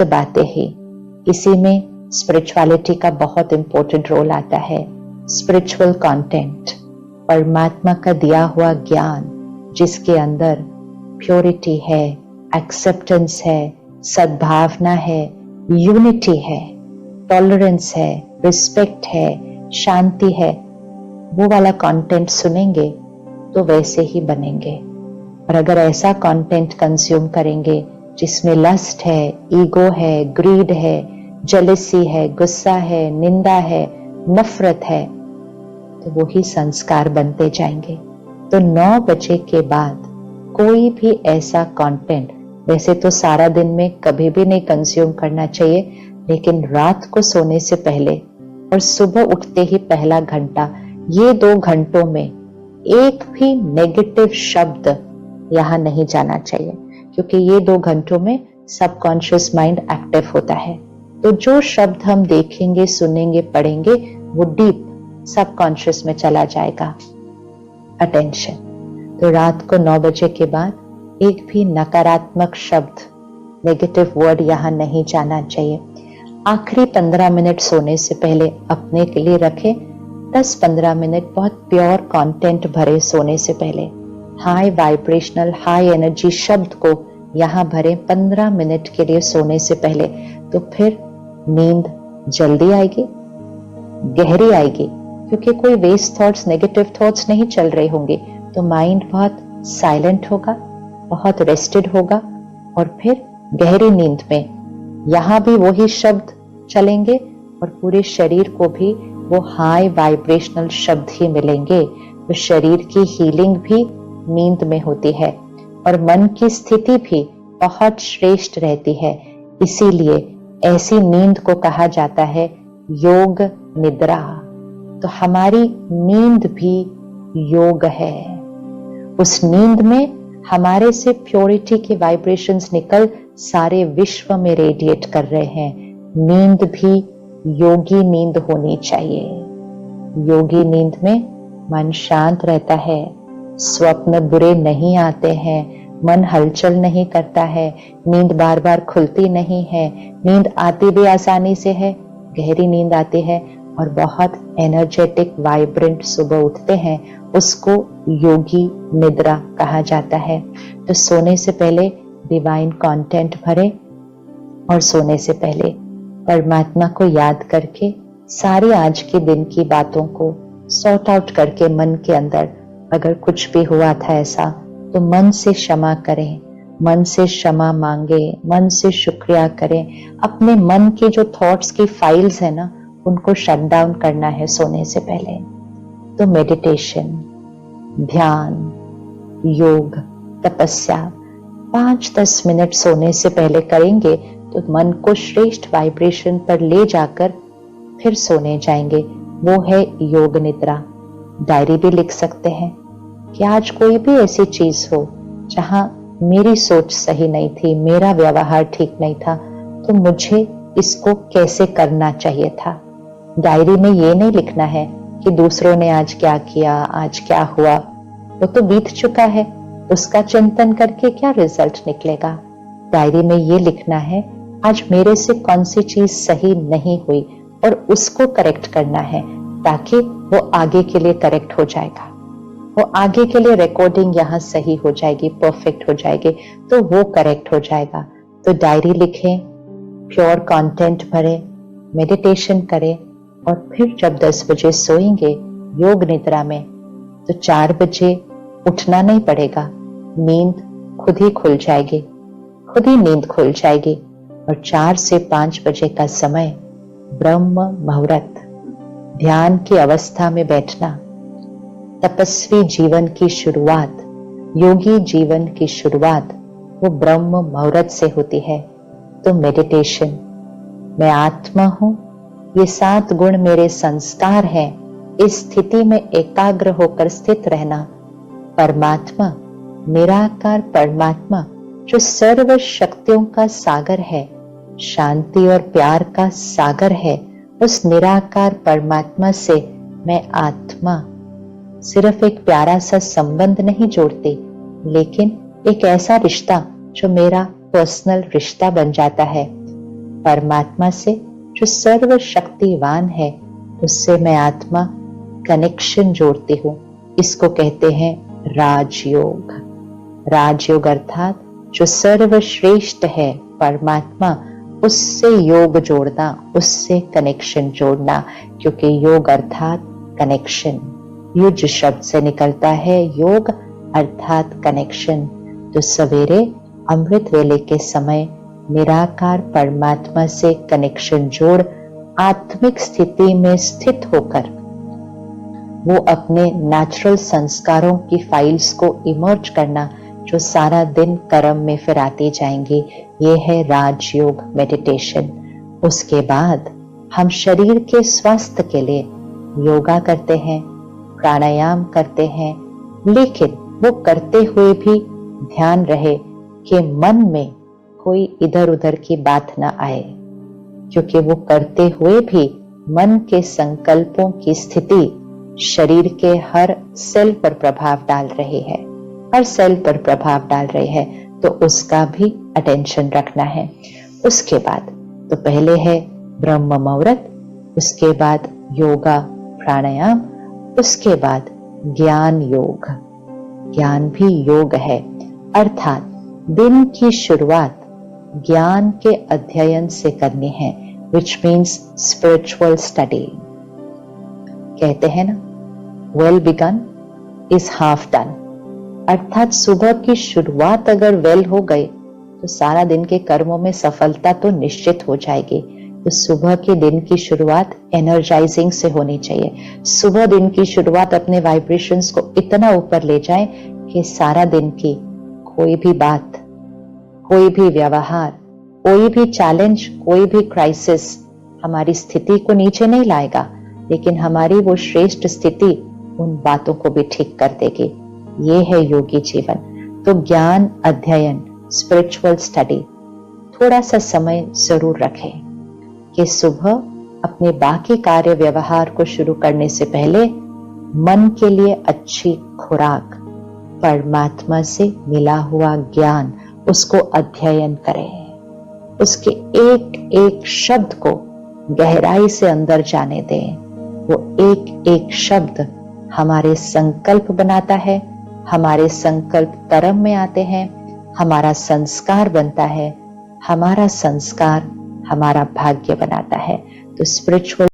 बातें ही, इसी में स्पिरिचुअलिटी का बहुत इंपॉर्टेंट रोल आता है। स्पिरिचुअल कंटेंट, परमात्मा का दिया हुआ ज्ञान जिसके अंदर प्योरिटी है, एक्सेप्टेंस है, सद्भावना है, यूनिटी है, टॉलरेंस है, रिस्पेक्ट है, शांति है, वो वाला कंटेंट सुनेंगे तो वैसे ही बनेंगे। और अगर ऐसा कंटेंट कंज्यूम करेंगे जिसमें लस्ट है, ईगो है, ग्रीड है, जेलसी है, गुस्सा है, निंदा है, नफरत है, तो वो ही संस्कार बनते जाएंगे। तो 9 बजे के बाद कोई भी ऐसा कंटेंट, वैसे तो सारा दिन में कभी भी नहीं कंज्यूम करना चाहिए, लेकिन रात को सोने से पहले और सुबह उठते ही पहला घंटा, ये 2 घंटों में एक भी नेगेटिव शब्द यहां नहीं जाना चाहिए, क्योंकि ये 2 घंटों में सबकॉन्शियस माइंड एक्टिव होता है। तो जो शब्द हम देखेंगे, सुनेंगे, पढ़ेंगे, वो डीप सबकॉन्शियस में चला जाएगा। अटेंशन। तो रात को 9 बजे के बाद एक भी नकारात्मक शब्द, नेगेटिव वर्ड यहां नहीं जाना चाहिए। आखिरी 15 मिनट सोने से पहले अपने के लिए रखें। 10-15 मिनट बहुत प्योर कंटेंट भरे सोने से पहले, हाई वाइब्रेशनल, हाई एनर्जी शब्द को यहां भरे 15 मिनट के लिए सोने से पहले। तो फिर नींद जल्दी आएगी, गहरी आएगी, क्योंकि कोई वेस्ट थॉट्स, नेगेटिव थॉट्स नहीं चल रहे होंगे। तो माइंड बहुत साइलेंट होगा, बहुत रेस्टेड होगा, और फिर गहरी नींद में यहां भी वही शब्द चलेंगे और पूरे शरीर को भी वो हाई वाइब्रेशनल शब्द ही मिलेंगे। तो शरीर की हीलिंग भी नींद में होती है और मन की स्थिति भी बहुत श्रेष्ठ रहती है। इसीलिए ऐसी नींद को कहा जाता है योग निद्रा। तो हमारी नींद भी योग है। उस नींद में हमारे से प्योरिटी के वाइब्रेशंस निकल सारे विश्व में रेडिएट कर रहे हैं। नींद भी योगी नींद होनी चाहिए। योगी नींद में मन शांत रहता है, स्वप्न बुरे नहीं आते हैं, मन हलचल नहीं करता है, नींद बार बार खुलती नहीं है, नींद आती भी आसानी से है, गहरी नींद आती है और बहुत एनर्जेटिक, वाइब्रेंट सुबह उठते हैं। उसको योगी निद्रा कहा जाता है। तो सोने से पहले डिवाइन कंटेंट भरे और सोने से पहले परमात्मा को याद करके सारी आज के दिन की बातों को सॉर्ट आउट करके मन के अंदर, अगर कुछ भी हुआ था ऐसा, तो मन से क्षमा करें, मन से क्षमा मांगे, मन से शुक्रिया करें। अपने मन के जो थॉट्स की फाइल्स है ना, उनको शट डाउन करना है सोने से पहले। तो मेडिटेशन, ध्यान, योग, तपस्या 5-10 मिनट सोने से पहले करेंगे तो मन को श्रेष्ठ वाइब्रेशन पर ले जाकर फिर सोने जाएंगे। वो है योग निद्रा। डायरी भी लिख सकते हैं कि आज कोई भी ऐसी चीज हो जहां मेरी सोच सही नहीं थी, मेरा व्यवहार ठीक नहीं था, तो मुझे इसको कैसे करना चाहिए था। डायरी में ये नहीं लिखना है कि दूसरों ने आज क्या किया, आज क्या हुआ, वो तो बीत चुका है, उसका चिंतन करके क्या रिजल्ट निकलेगा। डायरी में ये लिखना है आज मेरे से कौन सी चीज सही नहीं हुई और उसको करेक्ट करना है, ताकि वो आगे के लिए करेक्ट हो जाएगा, वो आगे के लिए रिकॉर्डिंग यहाँ सही हो जाएगी, परफेक्ट हो जाएगी, तो वो करेक्ट हो जाएगा। तो डायरी लिखें, प्योर कंटेंट भरें, मेडिटेशन करें और फिर जब 10 बजे सोएंगे योग निद्रा में, तो 4 बजे उठना नहीं पड़ेगा, नींद खुद ही खुल जाएगी, खुद ही नींद खुल जाएगी। और 4 से 5 बजे का समय ब्रह्म मुहूर्त, ध्यान की अवस्था में बैठना, तपस्वी जीवन की शुरुआत, योगी जीवन की शुरुआत वो ब्रह्म मुहूर्त से होती है। तो मेडिटेशन, मैं आत्मा हूं, ये 7 गुण मेरे संस्कार हैं, इस स्थिति में एकाग्र होकर स्थित रहना। परमात्मा, निराकार परमात्मा जो सर्व शक्तियों का सागर है, शांति और प्यार का सागर है, उस निराकार परमात्मा से मैं आत्मा सिर्फ एक प्यारा सा संबंध नहीं जोड़ती, लेकिन एक ऐसा रिश्ता जो मेरा पर्सनल रिश्ता बन जाता है। परमात्मा से जो सर्वशक्तिवान है उससे मैं आत्मा कनेक्शन जोड़ती हूँ। इसको कहते हैं राजयोग। राजयोग अर्थात जो सर्वश्रेष्ठ है परमात्मा, उससे योग जोड़ना, उससे कनेक्शन जोड़ना, क्योंकि योग अर्थात कनेक्शन। युज शब्द से निकलता है योग अर्थात कनेक्शन। तो सवेरे अमृत वेले के समय निराकार परमात्मा से कनेक्शन जोड़ आत्मिक स्थिति में स्थित होकर वो अपने नेचुरल संस्कारों की फाइल्स को इमर्ज करना, जो सारा दिन कर्म में फिर आते जाएंगे, ये है राजयोग मेडिटेशन। उसके बाद हम शरीर के स्वास्थ्य के लिए योगा करते हैं, प्राणायाम करते हैं, लेकिन वो करते हुए भी ध्यान रहे कि मन में कोई इधर उधर की बात ना आए, क्योंकि वो करते हुए भी मन के संकल्पों की स्थिति शरीर के हर सेल पर प्रभाव डाल रही है, हर सेल पर प्रभाव डाल रही है, तो उसका भी अटेंशन रखना है। उसके बाद तो पहले है ब्रह्म मुहूर्त, उसके बाद योगा प्राणायाम, उसके बाद ज्ञान योग। ज्ञान भी योग है, अर्थात दिन की शुरुआत ज्ञान के अध्ययन से करनी है, which means spiritual study। कहते हैं ना, well begun is half done, अर्थात सुबह की शुरुआत अगर वेल हो गई तो सारा दिन के कर्मों में सफलता तो निश्चित हो जाएगी। तो सुबह के दिन की शुरुआत एनर्जाइजिंग से होनी चाहिए। सुबह दिन की शुरुआत अपने वाइब्रेशंस को इतना ऊपर ले जाए कि सारा दिन की कोई भी बात, कोई भी व्यवहार, कोई भी चैलेंज, कोई भी क्राइसिस हमारी स्थिति को नीचे नहीं लाएगा, लेकिन हमारी वो श्रेष्ठ स्थिति उन बातों को भी ठीक कर देगी। ये है योगी जीवन। तो ज्ञान अध्ययन, स्पिरिचुअल स्टडी, थोड़ा सा समय जरूर रखें कि सुबह अपने बाकी कार्य व्यवहार को शुरू करने से पहले मन के लिए अच्छी खुराक, परमात्मा से मिला हुआ ज्ञान, उसको अध्ययन करें। उसके एक एक शब्द को गहराई से अंदर जाने दें। वो एक एक शब्द हमारे संकल्प बनाता है, हमारे संकल्प कर्म में आते हैं, हमारा संस्कार बनता है, हमारा संस्कार हमारा भाग्य बनाता है। तो स्पिरिचुअल